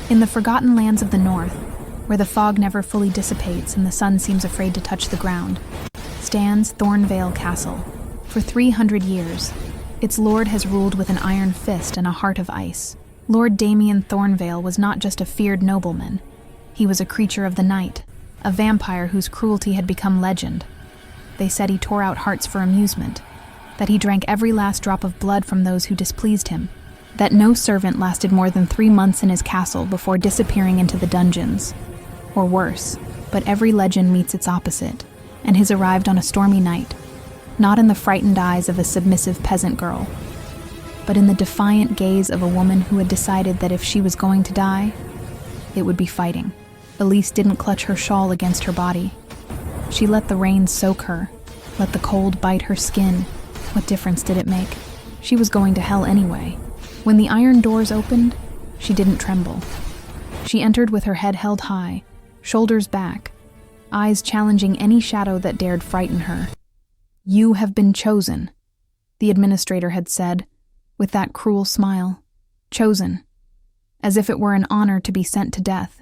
In the forgotten lands of the north, where the fog never fully dissipates and the sun seems afraid to touch the ground, stands Thornveil Castle. For 300 years, its lord has ruled with an iron fist and a heart of ice. Lord Damien Thornveil was not just a feared nobleman. He was a creature of the night, a vampire whose cruelty had become legend. They said he tore out hearts for amusement, that he drank every last drop of blood from those who displeased him, that no servant lasted more than 3 months in his castle before disappearing into the dungeons. Or worse, but every legend meets its opposite, and his arrived on a stormy night, not in the frightened eyes of a submissive peasant girl, but in the defiant gaze of a woman who had decided that if she was going to die, it would be fighting. Elise didn't clutch her shawl against her body. She let the rain soak her, let the cold bite her skin. What difference did it make? She was going to hell anyway. When the iron doors opened, she didn't tremble. She entered with her head held high, shoulders back, eyes challenging any shadow that dared frighten her. "You have been chosen," the administrator had said, with that cruel smile. Chosen. As if it were an honor to be sent to death.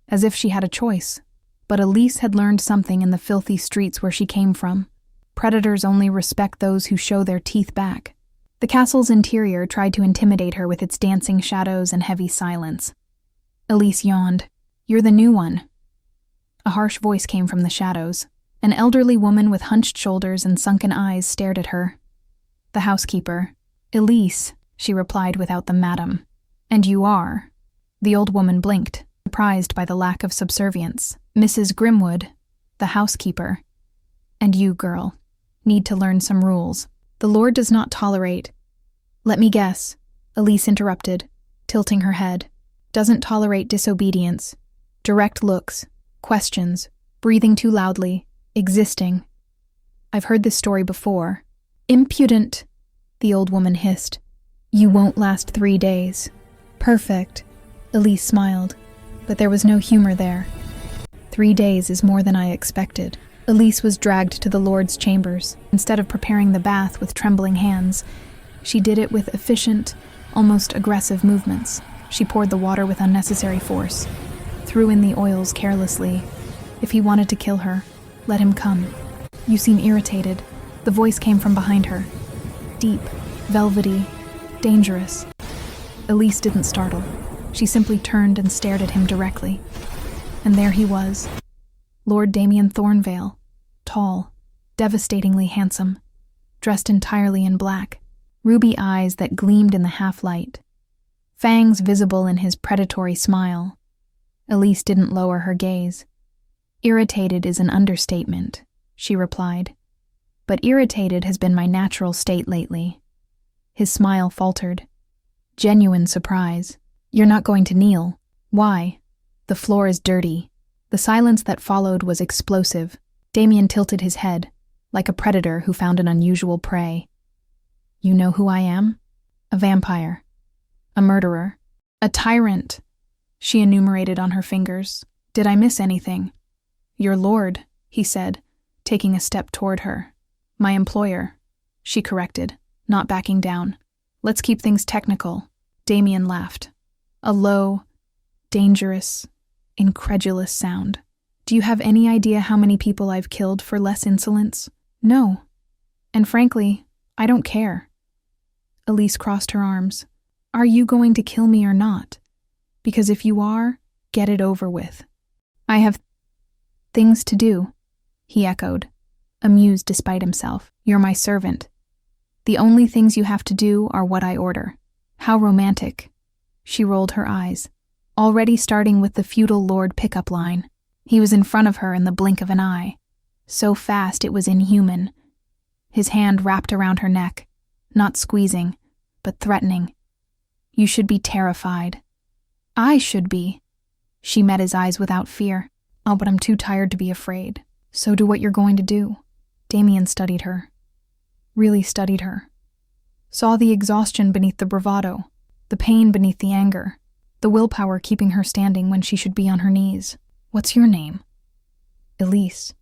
As if she had a choice. But Elise had learned something in the filthy streets where she came from. Predators only respect those who show their teeth back. The castle's interior tried to intimidate her with its dancing shadows and heavy silence. Elise yawned. "You're the new one." A harsh voice came from the shadows. An elderly woman with hunched shoulders and sunken eyes stared at her. "The housekeeper." "Elise," she replied without the madam. "And you are?" The old woman blinked, surprised by the lack of subservience. "Mrs. Grimwood, the housekeeper. And you, girl, need to learn some rules. The Lord does not tolerate—" "Let me guess," Elise interrupted, tilting her head. "Doesn't tolerate disobedience, direct looks, questions, breathing too loudly, existing. I've heard this story before." "Impudent," the old woman hissed. "You won't last 3 days." "Perfect," Elise smiled, but there was no humor there. 3 days is more than I expected." Elise was dragged to the Lord's chambers. Instead of preparing the bath with trembling hands, she did it with efficient, almost aggressive movements. She poured the water with unnecessary force, threw in the oils carelessly. If he wanted to kill her, let him come. "You seem irritated." The voice came from behind her. Deep, velvety, dangerous. Elise didn't startle. She simply turned and stared at him directly. And there he was. Lord Damien Thornveil, tall, devastatingly handsome, dressed entirely in black, ruby eyes that gleamed in the half-light, fangs visible in his predatory smile. Elise didn't lower her gaze. "Irritated is an understatement," she replied. "But irritated has been my natural state lately." His smile faltered. Genuine surprise. "You're not going to kneel. Why?" "The floor is dirty." The silence that followed was explosive. Damien tilted his head, like a predator who found an unusual prey. "You know who I am?" "A vampire. A murderer. A tyrant," she enumerated on her fingers. "Did I miss anything?" "Your lord," he said, taking a step toward her. "My employer," she corrected, not backing down. "Let's keep things technical." Damien laughed. A low, dangerous, incredulous sound. "Do you have any idea how many people I've killed for less insolence?" "No. And frankly, I don't care." Elise crossed her arms. "Are you going to kill me or not? Because if you are, get it over with." "I have things to do," he echoed, amused despite himself. "You're my servant. The only things you have to do are what I order." "How romantic." She rolled her eyes, already starting with the feudal lord pickup line. He was in front of her in the blink of an eye. So fast it was inhuman. His hand wrapped around her neck, not squeezing, but threatening. "You should be terrified." "I should be." She met his eyes without fear. "Oh, but I'm too tired to be afraid." "So do what you're going to do." Damien studied her. Really studied her. Saw the exhaustion beneath the bravado, the pain beneath the anger, the willpower keeping her standing when she should be on her knees. "What's your name?" "Elise."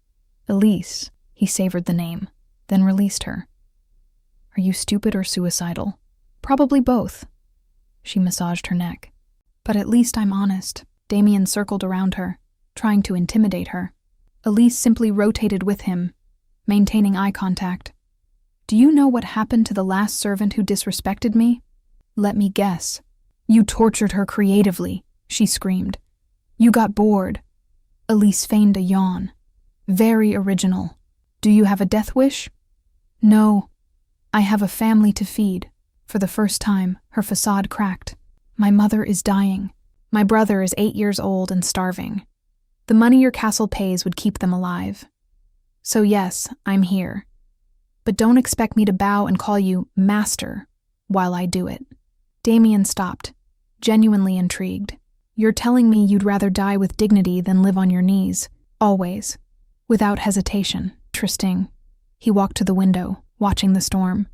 "Elise." He savored the name, then released her. "Are you stupid or suicidal?" "Probably both." She massaged her neck. But at least I'm honest. Damien circled around her, trying to intimidate her. Elise simply rotated with him, maintaining eye contact. Do you know what happened to the last servant who disrespected me? Let me guess. You tortured her creatively, she screamed. You got bored. Elise feigned a yawn. Very original. Do you have a death wish? No. I have a family to feed. For the first time, her facade cracked. My mother is dying. My brother is 8 years old and starving. The money your castle pays would keep them alive. So yes, I'm here. But don't expect me to bow and call you master while I do it. Damien stopped, genuinely intrigued. You're telling me you'd rather die with dignity than live on your knees, always, without hesitation. Interesting. He walked to the window, watching the storm.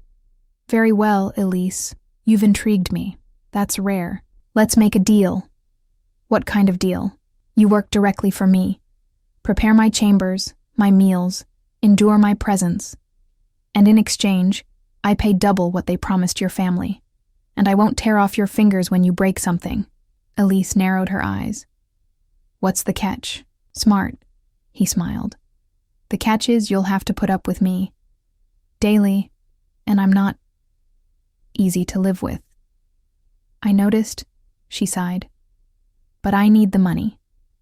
Very well, Elise. You've intrigued me. That's rare. Let's make a deal. What kind of deal? You work directly for me. Prepare my chambers, my meals, endure my presence. And in exchange, I pay double what they promised your family. And I won't tear off your fingers when you break something. Elise narrowed her eyes. What's the catch? Smart, he smiled. The catch is you'll have to put up with me. Daily, and I'm not easy to live with. I noticed, she sighed. But I need the money,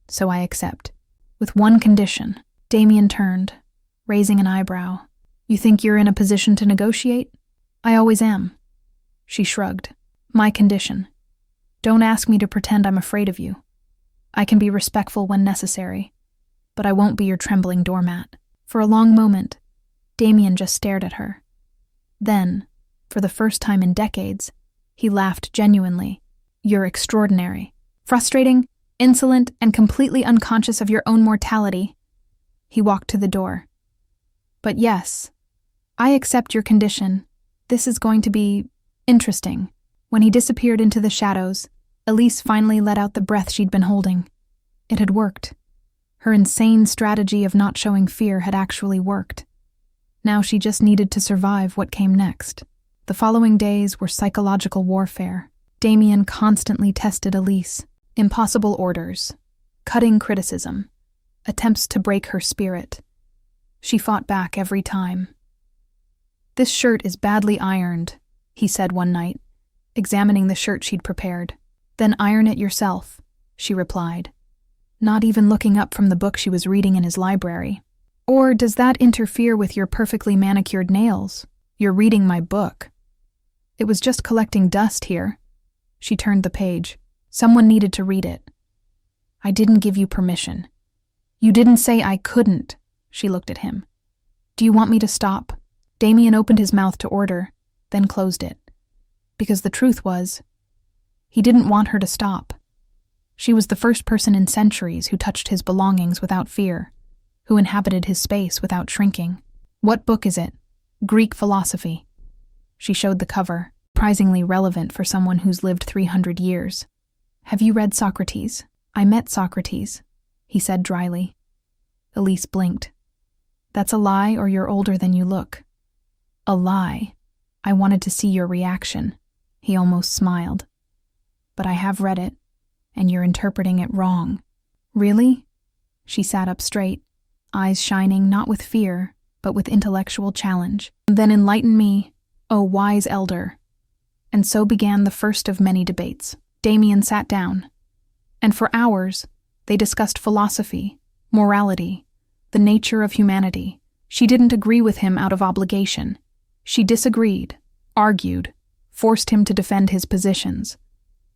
so I accept. With one condition. Damien turned, raising an eyebrow. You think you're in a position to negotiate? I always am. She shrugged. My condition. Don't ask me to pretend I'm afraid of you. I can be respectful when necessary, but I won't be your trembling doormat. For a long moment, Damien just stared at her. Then, for the first time in decades, he laughed genuinely. You're extraordinary. Frustrating, insolent, and completely unconscious of your own mortality. He walked to the door. But yes, I accept your condition. This is going to be interesting. When he disappeared into the shadows, Elise finally let out the breath she'd been holding. It had worked. Her insane strategy of not showing fear had actually worked. Now she just needed to survive what came next. The following days were psychological warfare. Damien constantly tested Elise. Impossible orders, cutting criticism, attempts to break her spirit. She fought back every time. This shirt is badly ironed, he said one night, examining the shirt she'd prepared. Then iron it yourself, she replied, not even looking up from the book she was reading in his library. Or does that interfere with your perfectly manicured nails? You're reading my book. It was just collecting dust here. She turned the page. Someone needed to read it. I didn't give you permission. You didn't say I couldn't. She looked at him. Do you want me to stop? Damien opened his mouth to order, then closed it. Because the truth was, he didn't want her to stop. She was the first person in centuries who touched his belongings without fear, who inhabited his space without shrinking. What book is it? Greek philosophy. She showed the cover, surprisingly relevant for someone who's lived 300 years. Have you read Socrates? I met Socrates, he said dryly. Elise blinked. That's a lie, or you're older than you look. A lie. I wanted to see your reaction. He almost smiled. But I have read it, and you're interpreting it wrong. Really? She sat up straight, eyes shining not with fear, but with intellectual challenge. Then enlighten me, O wise elder. And so began the first of many debates. Damien sat down, and for hours they discussed philosophy, morality, the nature of humanity. She didn't agree with him out of obligation. She disagreed, argued, forced him to defend his positions.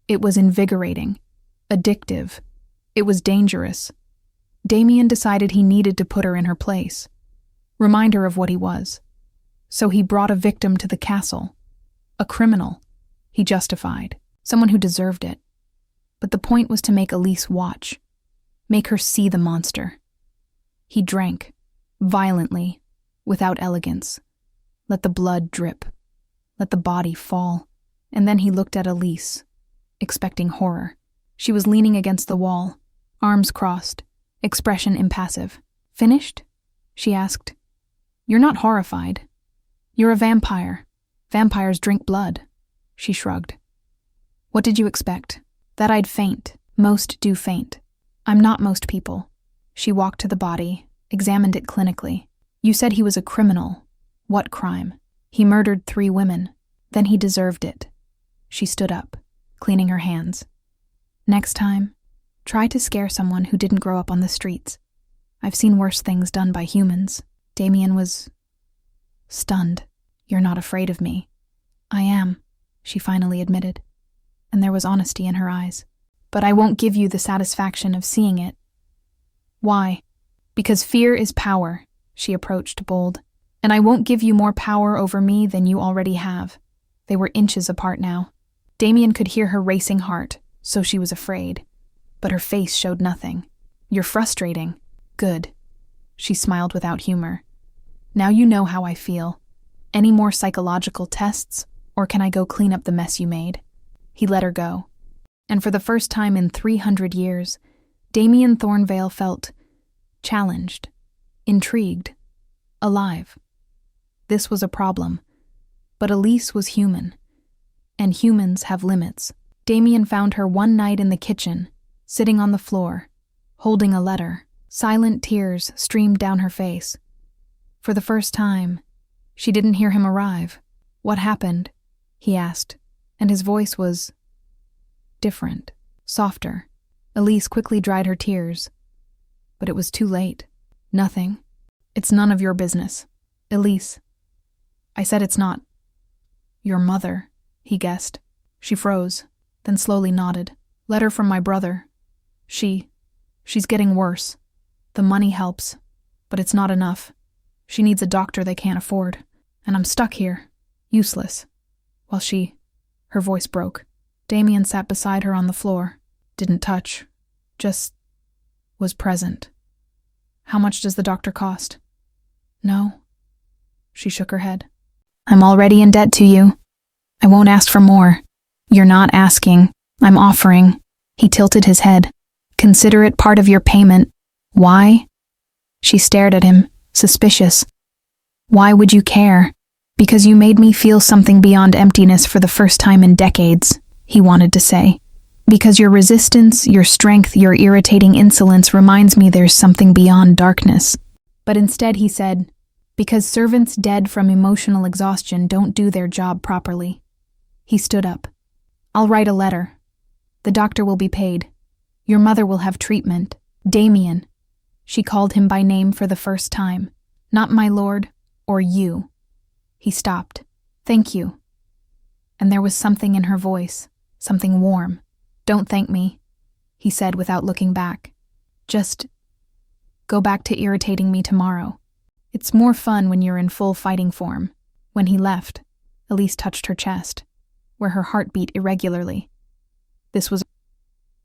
It was invigorating, addictive. It was dangerous. Damien decided he needed to put her in her place, remind her of what he was. So he brought a victim to the castle, a criminal, he justified. Someone who deserved it. But the point was to make Elise watch, make her see the monster. He drank, violently, without elegance. Let the blood drip, let the body fall, and then he looked at Elise, expecting horror. She was leaning against the wall, arms crossed, expression impassive. Finished? She asked. You're not horrified. You're a vampire. Vampires drink blood. She shrugged. What did you expect? that I'd faint. Most do faint. I'm not most people. She walked to the body, examined it clinically. You said he was a criminal. What crime? He murdered 3 women. Then he deserved it. She stood up, cleaning her hands. Next time, try to scare someone who didn't grow up on the streets. I've seen worse things done by humans. Damien was stunned. You're not afraid of me. I am, she finally admitted, and there was honesty in her eyes. But I won't give you the satisfaction of seeing it. Why? Because fear is power, she approached bold, and I won't give you more power over me than you already have. They were inches apart now. Damien could hear her racing heart, so she was afraid. But her face showed nothing. You're frustrating. Good. She smiled without humor. Now you know how I feel. Any more psychological tests, or can I go clean up the mess you made? He let her go. And for the first time in 300 years, Damien Thornveil felt challenged, intrigued, alive. This was a problem, but Elise was human, and humans have limits. Damien found her one night in the kitchen, sitting on the floor, holding a letter. Silent tears streamed down her face. For the first time, she didn't hear him arrive. What happened? He asked, and his voice was different, softer. Elise quickly dried her tears. But it was too late. Nothing. It's none of your business. Elise. I said it's not. Your mother, he guessed. She froze, then slowly nodded. Letter from my brother. She's getting worse. The money helps, but it's not enough. She needs a doctor they can't afford, and I'm stuck here, useless. While her voice broke. Damien sat beside her on the floor, didn't touch, just was present. How much does the doctor cost? No. She shook her head. I'm already in debt to you. I won't ask for more. You're not asking. I'm offering. He tilted his head. Consider it part of your payment. Why? She stared at him, suspicious. Why would you care? Because you made me feel something beyond emptiness for the first time in decades, he wanted to say. Because your resistance, your strength, your irritating insolence reminds me there's something beyond darkness. But instead he said, because servants dead from emotional exhaustion don't do their job properly. He stood up. I'll write a letter. The doctor will be paid. Your mother will have treatment. Damien. She called him by name for the first time. Not my lord, or you. He stopped. Thank you. And there was something in her voice, something warm. Don't thank me, he said without looking back. Just go back to irritating me tomorrow. It's more fun when you're in full fighting form. When he left, Elise touched her chest, where her heart beat irregularly. This was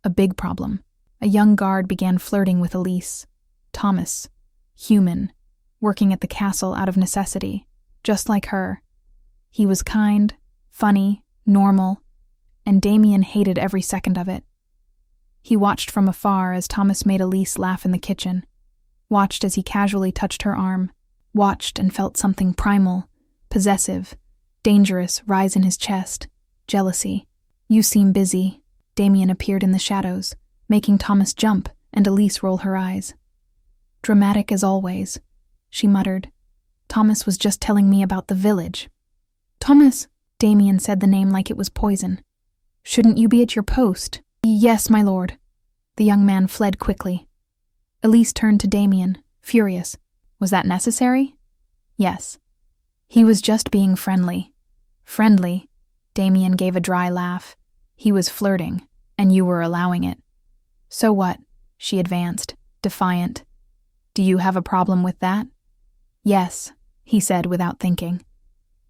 a big problem. A young guard began flirting with Elise. Thomas, human, working at the castle out of necessity, just like her. He was kind, funny, normal, and Damien hated every second of it. He watched from afar as Thomas made Elise laugh in the kitchen, watched as he casually touched her arm, watched and felt something primal, possessive, dangerous rise in his chest, jealousy. You seem busy. Damien appeared in the shadows, making Thomas jump and Elise roll her eyes. Dramatic as always, she muttered. Thomas was just telling me about the village. Thomas, Damien said the name like it was poison. Shouldn't you be at your post? Yes, my lord. The young man fled quickly. Elise turned to Damien, furious. Was that necessary? Yes. He was just being friendly. Friendly? Damien gave a dry laugh. He was flirting, and you were allowing it. So what? She advanced, defiant. Do you have a problem with that? Yes, he said without thinking.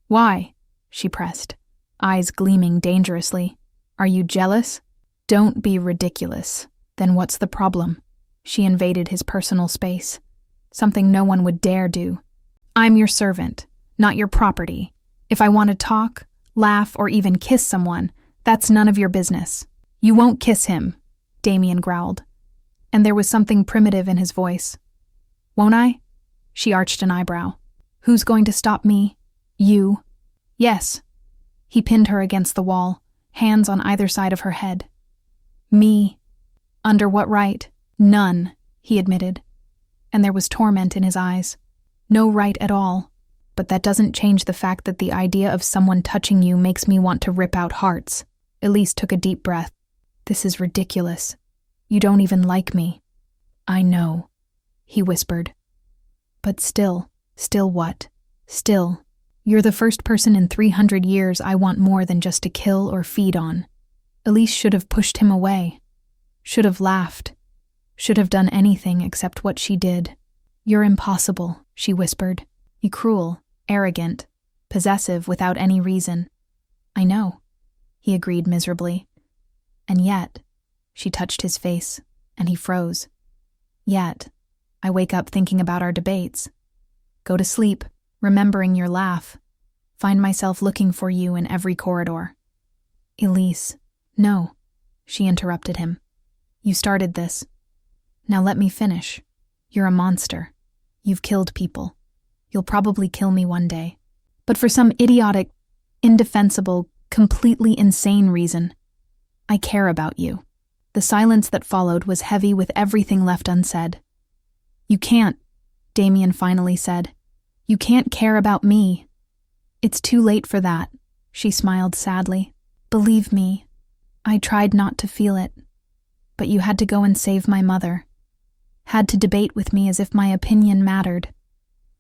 Why? She pressed, eyes gleaming dangerously. Are you jealous? Don't be ridiculous. Then what's the problem? She invaded his personal space. Something no one would dare do. I'm your servant, not your property. If I want to talk, laugh, or even kiss someone, that's none of your business. You won't kiss him, Damien growled. And there was something primitive in his voice. Won't I? She arched an eyebrow. Who's going to stop me? You. Yes. He pinned her against the wall, hands on either side of her head. Me. Under what right? None, he admitted. And there was torment in his eyes. No right at all. But that doesn't change the fact that the idea of someone touching you makes me want to rip out hearts. Elise took a deep breath. This is ridiculous. You don't even like me. I know, he whispered. But still what? Still, you're the first person in 300 years I want more than just to kill or feed on. Elise should have pushed him away. Should have laughed. Should have done anything except what she did. You're impossible, she whispered. You're cruel, arrogant, possessive without any reason. I know, he agreed miserably. And yet, she touched his face, and he froze. Yet, I wake up thinking about our debates. Go to sleep, remembering your laugh. Find myself looking for you in every corridor. Elise, no, she interrupted him. You started this. Now let me finish. You're a monster. You've killed people. You'll probably kill me one day. But for some idiotic, indefensible, completely insane reason, I care about you. The silence that followed was heavy with everything left unsaid. You can't, Damien finally said. You can't care about me. It's too late for that, she smiled sadly. Believe me, I tried not to feel it. But you had to go and save my mother. Had to debate with me as if my opinion mattered.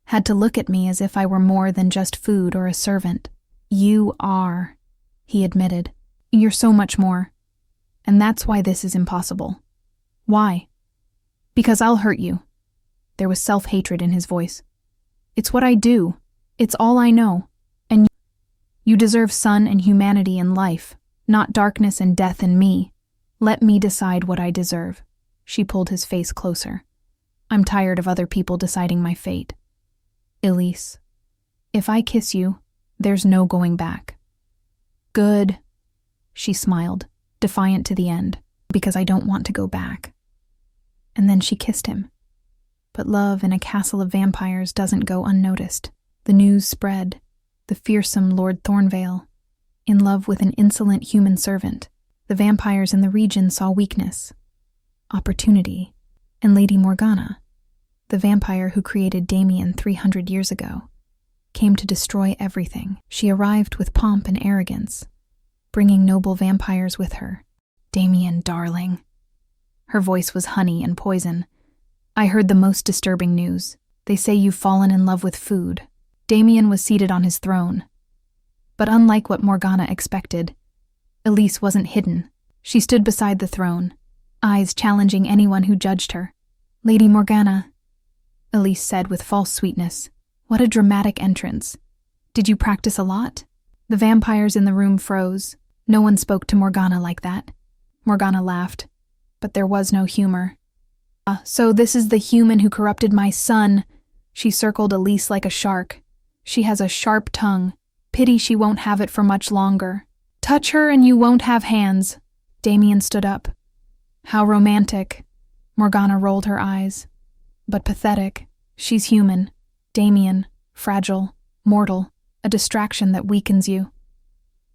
Had to look at me as if I were more than just food or a servant. You are, he admitted. You're so much more. And that's why this is impossible. Why? Because I'll hurt you. There was self-hatred in his voice. It's what I do. It's all I know. And you deserve sun and humanity in life, not darkness and death in me. Let me decide what I deserve. She pulled his face closer. I'm tired of other people deciding my fate. Elise, if I kiss you, there's no going back. Good, she smiled, defiant to the end, because I don't want to go back. And then she kissed him. But love in a castle of vampires doesn't go unnoticed. The news spread. The fearsome Lord Thornveil, in love with an insolent human servant. The vampires in the region saw weakness, opportunity, and Lady Morgana, the vampire who created Damien 300 years ago, came to destroy everything. She arrived with pomp and arrogance, bringing noble vampires with her. Damien, darling. Her voice was honey and poison. I heard the most disturbing news. They say you've fallen in love with food. Damien was seated on his throne. But unlike what Morgana expected, Elise wasn't hidden. She stood beside the throne, eyes challenging anyone who judged her. Lady Morgana, Elise said with false sweetness. What a dramatic entrance. Did you practice a lot? The vampires in the room froze. No one spoke to Morgana like that. Morgana laughed, but there was no humor. So this is the human who corrupted my son. She circled Elise like a shark. She has a sharp tongue. Pity she won't have it for much longer. Touch her and you won't have hands. Damien stood up. How romantic. Morgana rolled her eyes. But pathetic. She's human. Damien, fragile, mortal, a distraction that weakens you.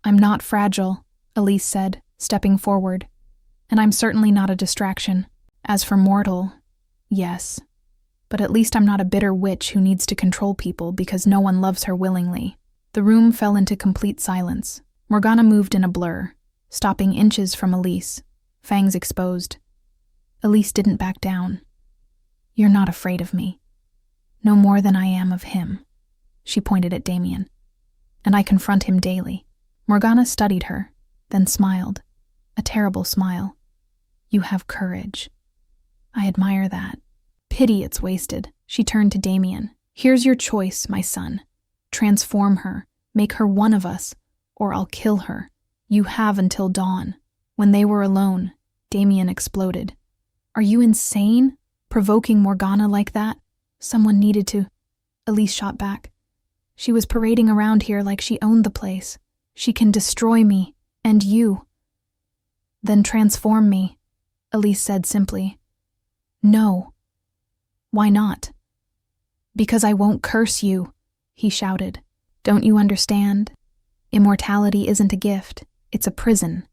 I'm not fragile, Elise said, stepping forward. And I'm certainly not a distraction. As for mortal, yes. But at least I'm not a bitter witch who needs to control people because no one loves her willingly. The room fell into complete silence. Morgana moved in a blur, stopping inches from Elise, fangs exposed. Elise didn't back down. You're not afraid of me. No more than I am of him. She pointed at Damien. And I confront him daily. Morgana studied her, then smiled. A terrible smile. You have courage. I admire that. Pity it's wasted. She turned to Damien. Here's your choice, my son. Transform her. Make her one of us. Or I'll kill her. You have until dawn. When they were alone, Damien exploded. Are you insane? Provoking Morgana like that? Someone needed to. Elise shot back. She was parading around here like she owned the place. She can destroy me. And you. Then transform me, Elise said simply. No. Why not? Because I won't curse you, he shouted. Don't you understand? Immortality isn't a gift, it's a prison.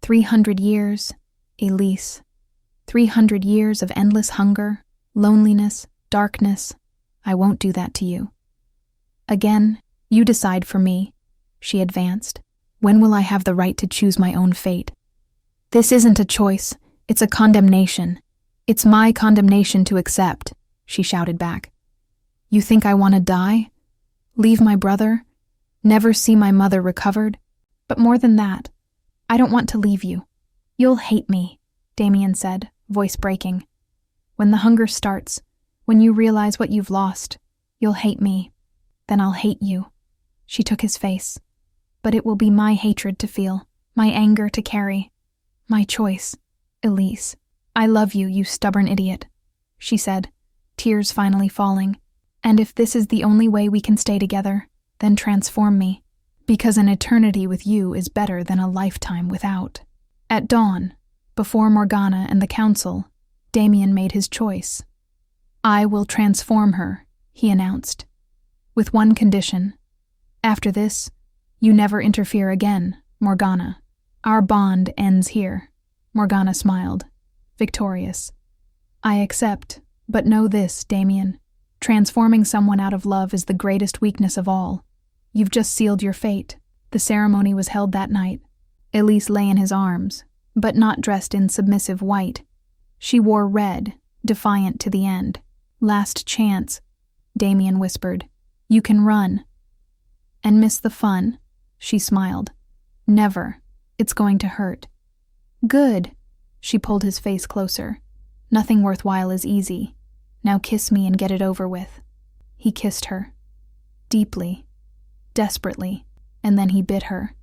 300 years, Elise. 300 years of endless hunger, loneliness, darkness. I won't do that to you. Again, you decide for me, she advanced. When will I have the right to choose my own fate? This isn't a choice, it's a condemnation. It's my condemnation to accept, she shouted back. You think I want to die? Leave my brother? Never see my mother recovered? But more than that, I don't want to leave you. You'll hate me, Damien said, voice breaking. When the hunger starts, when you realize what you've lost, you'll hate me. Then I'll hate you. She took his face. But it will be my hatred to feel, my anger to carry. My choice, Elise. I love you, you stubborn idiot, she said, tears finally falling. And if this is the only way we can stay together, then transform me, because an eternity with you is better than a lifetime without. At dawn, before Morgana and the council, Damien made his choice. I will transform her, he announced. With one condition. After this, you never interfere again, Morgana. Our bond ends here. Morgana smiled, victorious. I accept, but know this, Damien. Transforming someone out of love is the greatest weakness of all. You've just sealed your fate. The ceremony was held that night. Elise lay in his arms, but not dressed in submissive white. She wore red, defiant to the end. Last chance, Damien whispered. You can run. And miss the fun, she smiled. Never. It's going to hurt. Good. She pulled his face closer. Nothing worthwhile is easy. Now kiss me and get it over with. He kissed her. Deeply. Desperately. And then he bit her.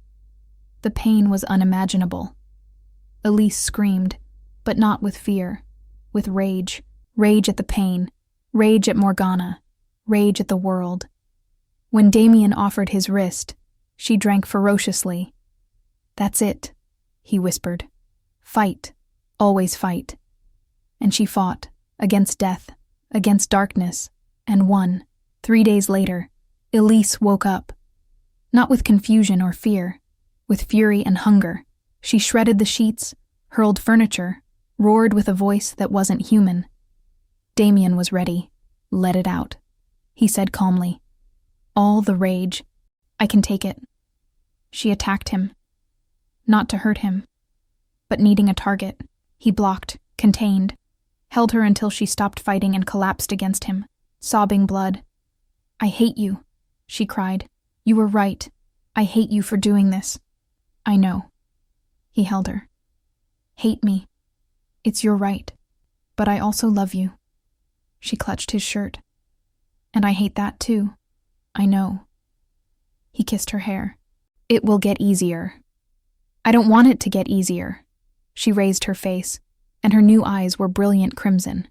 The pain was unimaginable. Elise screamed, but not with fear. With rage. Rage at the pain. Rage at Morgana. Rage at the world. When Damien offered his wrist, she drank ferociously. That's it, he whispered. Fight. Always fight. And she fought, against death, against darkness, and won. 3 days later, Elise woke up. Not with confusion or fear, with fury and hunger. She shredded the sheets, hurled furniture, roared with a voice that wasn't human. Damien was ready. Let it out. He said calmly. All the rage. I can take it. She attacked him. Not to hurt him, but needing a target. He blocked, contained, held her until she stopped fighting and collapsed against him, sobbing blood. I hate you, she cried. You were right. I hate you for doing this. I know. He held her. Hate me. It's your right. But I also love you. She clutched his shirt. And I hate that too. I know. He kissed her hair. It will get easier. I don't want it to get easier. She raised her face, and her new eyes were brilliant crimson.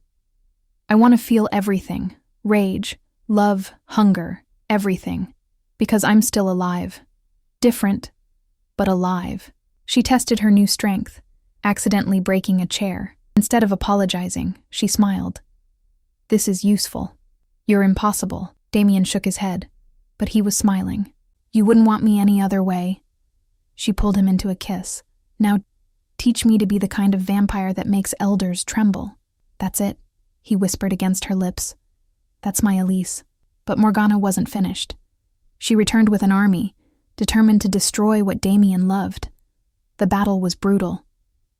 I want to feel everything. Rage, love, hunger, everything. Because I'm still alive. Different, but alive. She tested her new strength, accidentally breaking a chair. Instead of apologizing, she smiled. This is useful. You're impossible. Damien shook his head, but he was smiling. You wouldn't want me any other way. She pulled him into a kiss. Now, teach me to be the kind of vampire that makes elders tremble. That's it, he whispered against her lips. That's my Elise. But Morgana wasn't finished. She returned with an army, determined to destroy what Damien loved. The battle was brutal.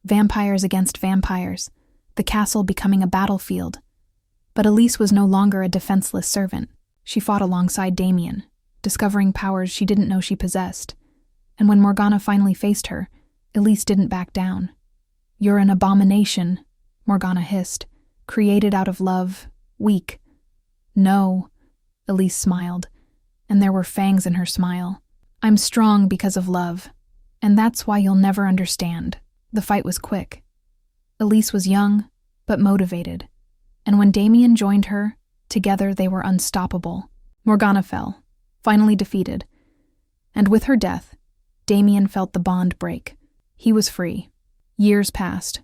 Vampires against vampires, the castle becoming a battlefield. But Elise was no longer a defenseless servant. She fought alongside Damien, discovering powers she didn't know she possessed. And when Morgana finally faced her, Elise didn't back down. You're an abomination, Morgana hissed, created out of love, weak. No, Elise smiled, and there were fangs in her smile. I'm strong because of love, and that's why you'll never understand. The fight was quick. Elise was young, but motivated, and when Damien joined her, together they were unstoppable. Morgana fell, finally defeated, and with her death, Damien felt the bond break. He was free. Years passed.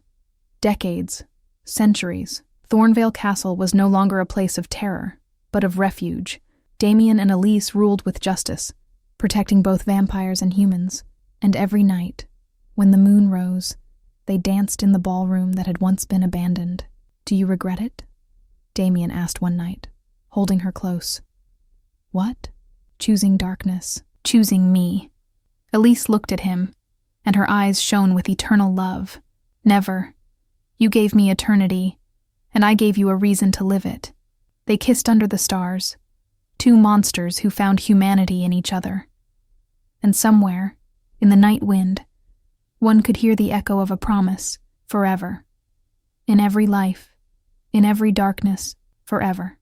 Decades. Centuries. Thornveil Castle was no longer a place of terror, but of refuge. Damien and Elise ruled with justice, protecting both vampires and humans. And every night, when the moon rose, They danced in the ballroom that had once been abandoned. "Do you regret it?" Damien asked one night, holding her close. "What?" "Choosing darkness, choosing me." Elise looked at him, and her eyes shone with eternal love. "Never. You gave me eternity, and I gave you a reason to live it." They kissed under the stars, two monsters who found humanity in each other. And somewhere, in the night wind, one could hear the echo of a promise, forever. In every life, in every darkness, forever.